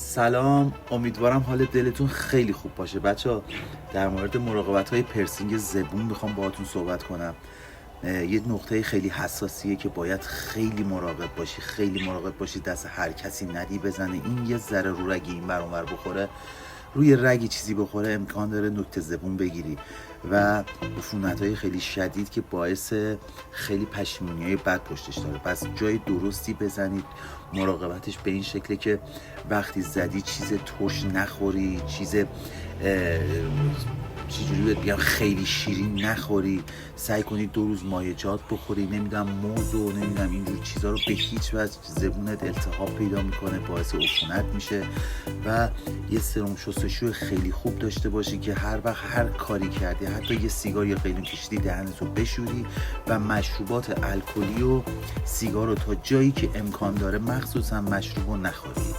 سلام، امیدوارم حال دلتون خیلی خوب باشه. بچه‌ها در مورد مراقبت‌های پرسینگ زبون میخوام باهاتون صحبت کنم. یه نقطه خیلی حساسیه که باید خیلی مراقب باشی دست هر کسی ندی بزنه. این یه ذره رو رگ این ور اون ور بخوره، روی رگی چیزی بخوره، امکان داره نوک زبون بگیری و عفونت‌های خیلی شدید که باعث خیلی پشیمونی‌های بد پشتش داره. پس جای درستی بزنید. مراقبتش به این شکله که وقتی زدی چیز ترش نخوری، چجوری بگم، خیلی شیرین نخوری. سعی کنی 2 روز مایعات بخوری، نمیدونم موز و نمیدونم اینجور چیزا رو به هیچ وجه. زبونت التهاب پیدا میکنه، باعث عفونت میشه. و یه سرم شستشوی خیلی خوب داشته باشی که هر وقت هر کاری کردی، حتی یه سیگار یا قلیون کشیدی، دهنتو بشوری. و مشروبات الکلی و سیگار رو تا جایی که امکان داره، مخصوصا مشروب رو نخوری.